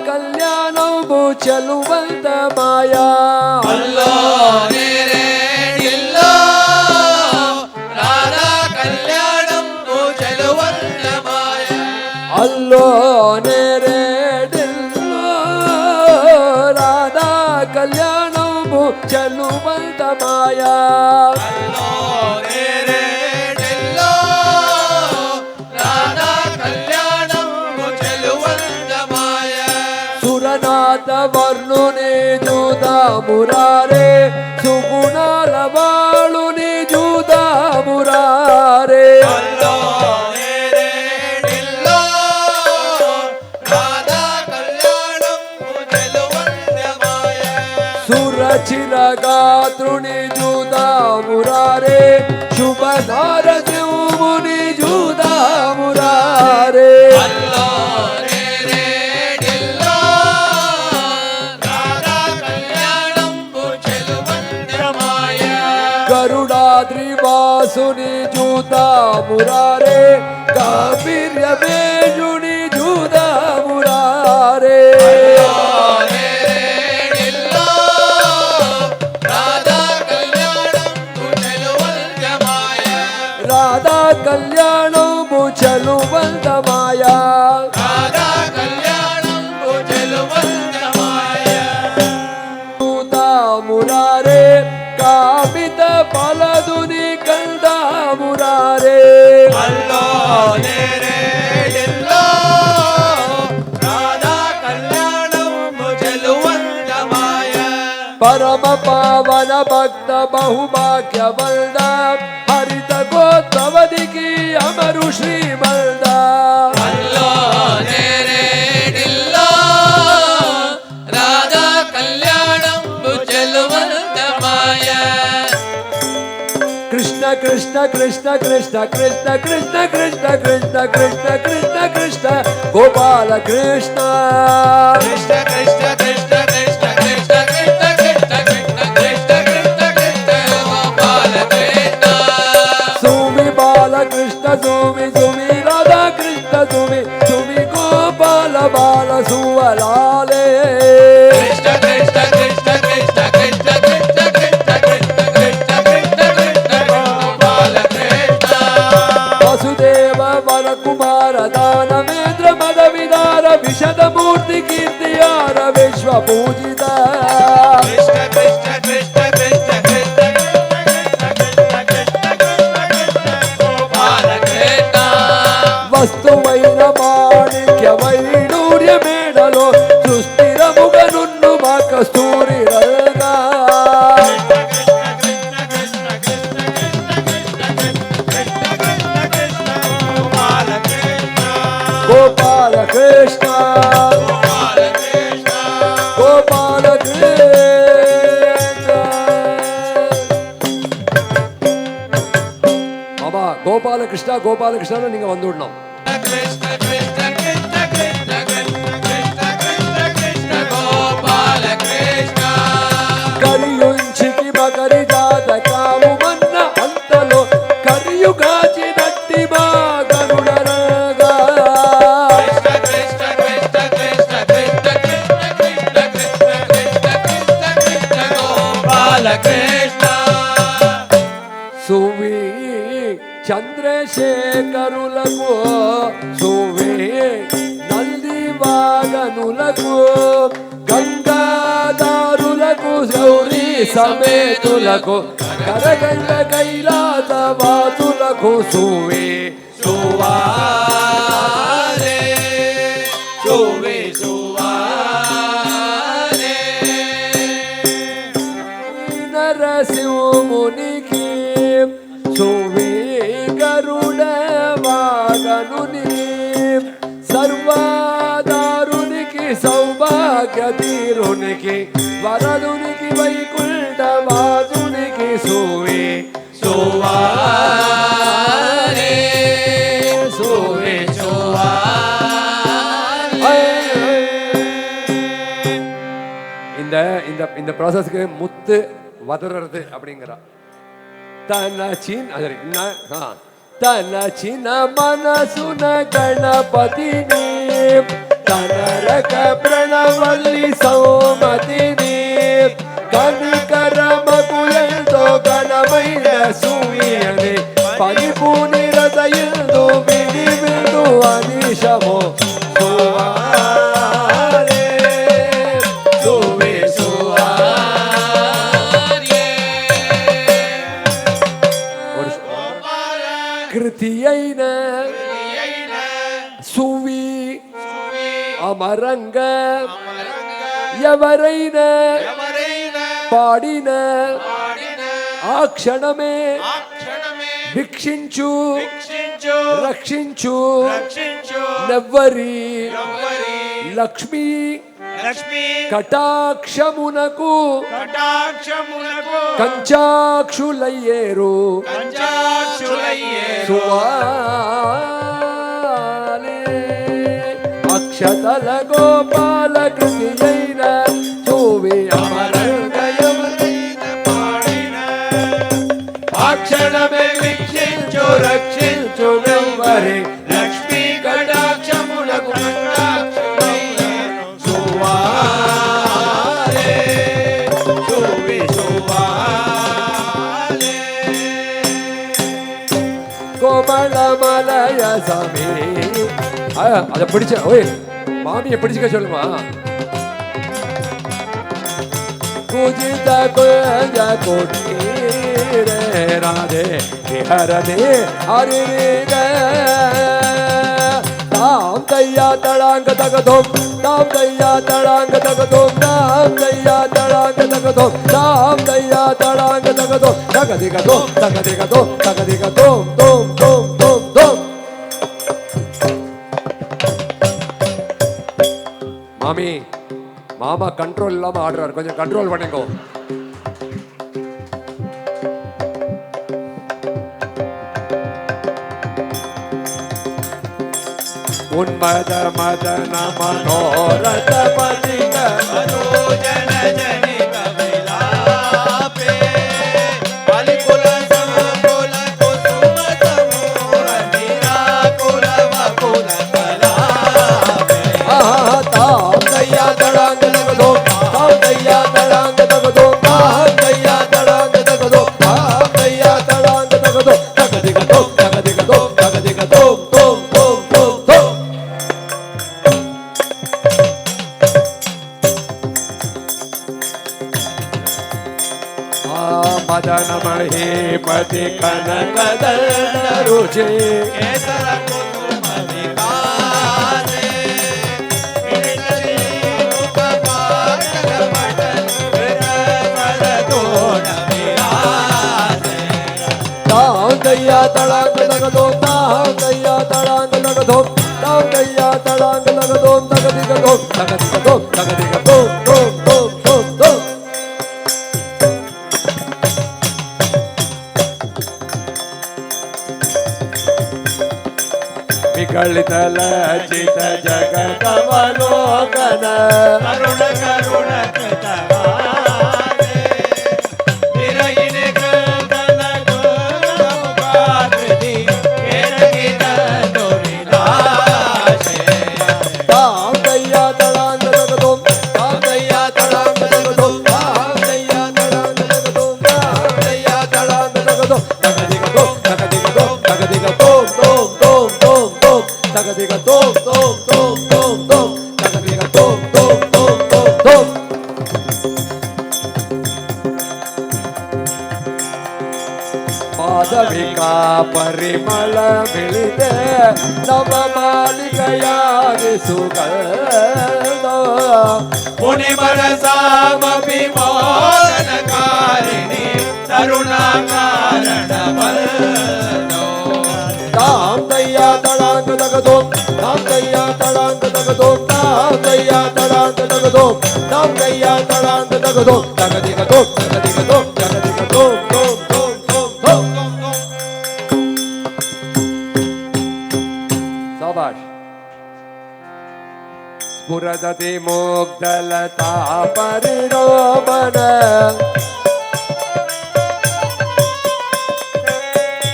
కళ్యాణము చెలువంత మాయా అల్లో నేరేడిల్లో రాధా కళ్యాణము చెలువంత మాయా అల్లో నేరేడిల్లో రాధా కళ్యాణము చెలువంత మాయా వర్ణుని జూదా మురారే సుగుణాల బాళుని జూదా మురారే సురచిరగాత్రుని జూదా మురారే శుభధార శివుని జూదా మురారే గరుడాద్రివాసుని జూదా మురారే గాంభీర్యమేజుని జూదా మురారే రాధా కళ్యాణము చెలువంత మాయా జూదా మురారే కామిత పలదుని కంద మురారే పరమ పావన భక్త బహుభాగ్య బల్ద హరిత గోత్రవదికి అమరు శ్రీమల్ద రాధా కళ్యాణము చెలువంత మాయా కృష్ణ కృష్ణ కృష్ణ కృష్ణ కృష్ణ కృష్ణ కృష్ణ కృష్ణ కృష్ణ కృష్ణ కృష్ణ గోపాల కృష్ణ కృష్ణ కృష్ణ కృష్ణ కృష్ణ కృష్ణ కృష్ణ కృష్ణ కృష్ణ కృష్ణ కృష్ణ కృష్ణ గోపాల కృష్ణ సుమి బాల కృష్ణ సుమి సుమి రాధా కృష్ణ సుమి సుమి గోపాల బాల సువలాలే కృష్ణ కృష్ణ కృష్ణ కృష్ణ కృష్ణ కృష్ణ కృష్ణ కృష్ణ కృష్ణ కృష్ణ కృష్ణ గోపాల కృష్ణ వసుదేవ వర కుమార దానవేంద్ర మద విదార విశద మూర్తి కీర్తియార విశ్వ పూజిత కృష్ణ కృష్ణ కృష్ణ కృష్ణ కృష్ణ గోపాల కృష్ణ వస్తువైన మాణిక్య వైడూర్య మేడలో సుస్థిరముగ నున్ను మా కస్తూరి రగా గోపాల కృష్ణ గోపాల కృష్ణ ஆமா கோபாலகிருஷ்ணா கோபாலகிருஷ்ணா நீங்க வந்துடணும் కృష్ణ కృష్ణ కృష్ణ కృష్ణ కృష్ణ కృష్ణ కృష్ణ కృష్ణ గోపాల కృష్ణ కరియుంచికి మకరి జాత కాము మన్న అంతలో కరియు కాచినట్టి మా గరుడనగా కృష్ణ కృష్ణ కృష్ణ కృష్ణ కృష్ణ కృష్ణ కృష్ణ కృష్ణ కృష్ణ కృష్ణ కృష్ణ గోపాల కృష్ణ సువి చంద్రశేఖరులకు సువి నంది వాగనులకు గంగాదారులకు గౌరీ సమేతులకు కరగండ కైలాస వాసులకు సువి సువారే సువే సువారే నరసింహమునికి సువి గరుడ వాగనునికి సర్వాదారునికి సౌభాగ్య తీరునికి వరదునికి వైకుంఠ వాసునికి సువి సువారే సువే సువారే இந்த இந்த இந்த ப்ராசஸ்க்கு முத்து வதறது அப்படிங்கிறா తన చిన్న మనసున గణపతిని ತನರಕ ಪ್ರಣವಲ್ಲಿ ಸೌಮತಿನಿ ಕನಿಕರ ಮಗುಳೆಂದು ಗಣಮೈಯ ಸುವಿಯನೆ ಪರಿಪೂರ್ಣಿ ಹೃದಯಂದು ಬಿಡಿ ಬಿಡು ಅನಿಶಮೋ ಸುವಾರೆ ಸುವೆ ಸುವಾರ್ಯೆ ಕೃತಿಯೈನ ಸುವಿ అమరంగ ఎవరైనా పాడిన ఆ క్షణమే వీక్షించు రక్షించు నెవ్వరి లక్ష్మీ కటాక్షమునకు కంచాక్షులయ్యేరు అక్షతల గోపాల కృతియైన చూవి అమరంగయమైన పాడిన అక్షణమే వీక్షించు రక్షించు నెవ్వరి లక్ష్మీ కటాక్షమునకు సువారే చూవి సువారే கோமளமலய சாமி அதை பிடிச்ச ஓய் மாமியை பிடிச்சுக்க சொல்லுமா பூஜித குஞ்ச கோட்டீரே ராதே விஹரதே ஹரிக தாம் தையா தடாங்க தகதோம் தாம் தையா தடாங்க தகதோம் தாம் தையா தடாங்க தகதோம் தாம் தையா தடாங்க தகதோம் தகதிகதோம் தகதிகதோம் தகதிகதோம் தோம் தோம் தோம் தோம் மாமி மாமா கண்ட்ரோல் இல்லாம ஆடுறாரு, கொஞ்சம் கண்ட்ரோல் பண்ணுங்க. உன்மத மதன மனோரத பதிக மனோஜன ஜனித விலாபே பலிகுல சமகுல குசும சமூர நிராகுல வகுல கலாபே தாம் தையா தடாங்க தகதோ தாம் தையா தடாங்க தகதோ தாம் தையா தடாங்க தகதோ தாம் தையா தடாங்க தகதோ தகதிகதோ தகதிகதோ தகதிகதோ தோம் தோம் தோம் தோம் मदन महीपति कनकदल रुचि केसर कुसुम विकासे मुख पाटल मटल विरल तोड़ विरासे ताम दैया तड़ांग लगदो ताम दैया तड़ांग लगदो ताम दैया तड़ांग लगदो तगदिगदो तगदिगदो तगदिगदो दो दो दो दो विकलितल चित जगदवलोकन करुण करुण कृतवारे विरहिन कंदन गुणमुखाकृति केरगित दुरिदाशे ताम दैया तड़ांग लगदोम ताम दैया तड़ांग लगदोम ताम दैया तड़ांग लगदोम ताम दैया तड़ांग लगदोम तगदिगदो तगदिगदो तगदिगदो तोम तोम तोम तोम तगदिगा तोम तोम तोम तोम तोम तगदिगा तोम तोम तोम तोम तोम ಮಾಧವಿಕಾ ಪರಿಮಳ ಬಿಳಿದೆ ನವ ಮಾಲಿಕೆಯಾಗಿ ಸುಗಂಧ ಮುನಿಮರ ಸಾಮಪಿ ಮೋದನಕಾರಿಣಿ ತರುಣಾ ಕಾರಣ ಬಲ್ದೋ ತಾಂ ದಯ್ಯಾ ತಡಾಂಗ ತಗದೋ ತಾಂ ದಯ್ಯಾ ತಡಾಂಗ ತಗದೋ ತಾಂ ದಯ್ಯಾ ತಡಾಂಗ ತಗದೋ ತಾಂ ದಯ್ಯಾ ತಡಾಂಗ ತಗದೋ ತಗದಿಗದೋ ತಗದಿಗದೋ ತಗದಿಗದೋ ತೋಂ ತೋಂ ತೋಂ ತೋಂ शाबाश स्फुरदति मुग्धलता परिरोमण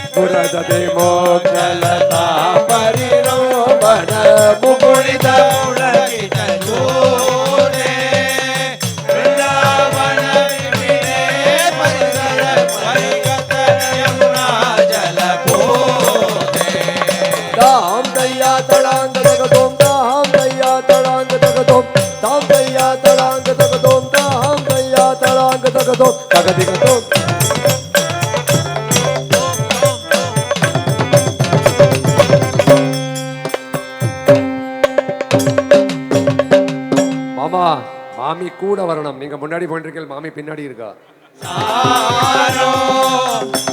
स्फुरदति मुग्धलता परिरोमण मुकुलित ತಗದೋ ತಗದಿಗದೋ மாமா மாமி கூட வரணும். நீங்க முன்னாடி போயிட்டு மாமி பின்னாடி இருக்கா. சாரோ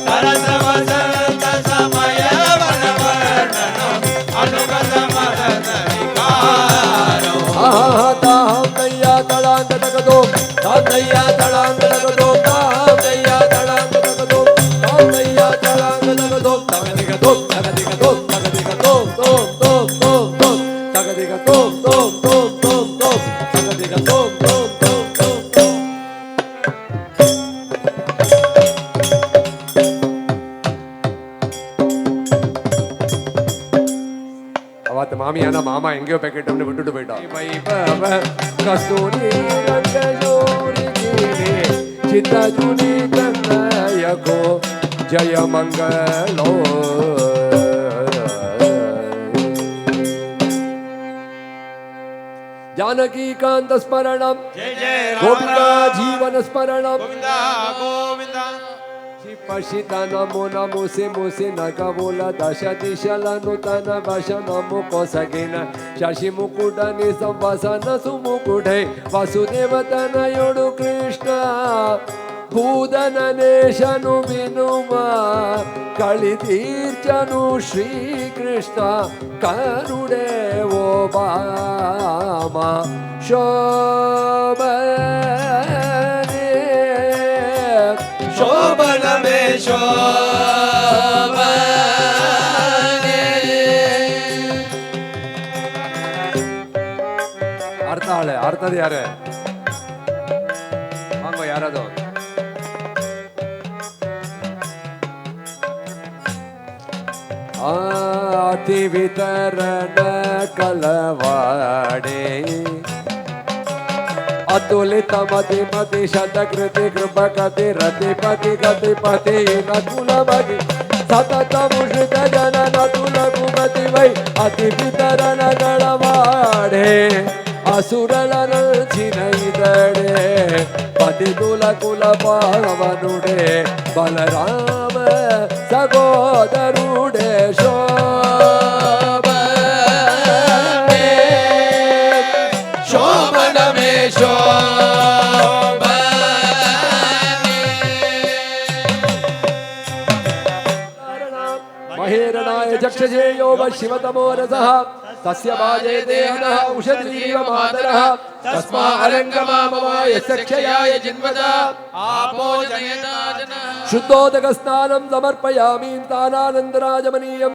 சரச வசந்த சமய வனவர்ணனம் அனுகத மரத விகாரோ தாம் தையா தளாங்க தகதோ தாம் தையா தளாங்க தகதோ தாம் தையா தளாங்க தகதோ தாம் தையா தளாங்க தகதோ தகதிகதோ தகதிகதோ தகதிகதோ தோம் தோம் தோம் தோம் தகதிகதோ தோம் தோம் தோம் தோம் தகதிகதோ தோம் தோம் தோம் தோம். அவத்து மாமி ஆனா மாமா எங்கேயோ பேக்கெட்டோம்னு விட்டுட்டு போயிட்டான். கஸ்தூரி ரங்கஜோரி கீரே சித்தஜுனி கண்ணயகோ ஜய மங்களோ जानकी कांत स्मरणम जय जय गोपिका जीवन स्मरणम गोविंदा गोविंदा पशित नमो नमो से मोसे नगा बोला दश दिशल नूतन वश नमो कोसगिन शशि मुकुट निसंवसन सुमुकुटे वसुदेव तनयोडु कृष्ण भूदन नेशनु विनुमा कलितीर्चनु श्री कृष्ण करुणे वो बामा शोभने शोभन में शोभने ಅರ್ಥ ಆಳೆ ಅರ್ಥದ ಯಾರು ವಾಂಗೋ ಯಾರದು ಆತಿ ವಿತರಣ ಕಲವಾಡೆ अतुलित मति मति शतकृति कृपकति रति पति गति पति नकुल भगि सतत मुषित जनन तुल कुमति वै अति वितरण गणवाडे असुरलन छिनैदडे पति कुल कुल पावनुडे बलराम सगोदरुडे शोभने शोभन में शोभने महेरणाय चक्षुषे यो व शिवतमो रसः तस्य बाजे देहनः उषतीव मातरः तस्मा अरङ्गमामवाय सक्षयाय जिन्वदा आपो जयता जनः शुद्धोदकस्नानं समर्पयामि तानानन्दराजमनीयम्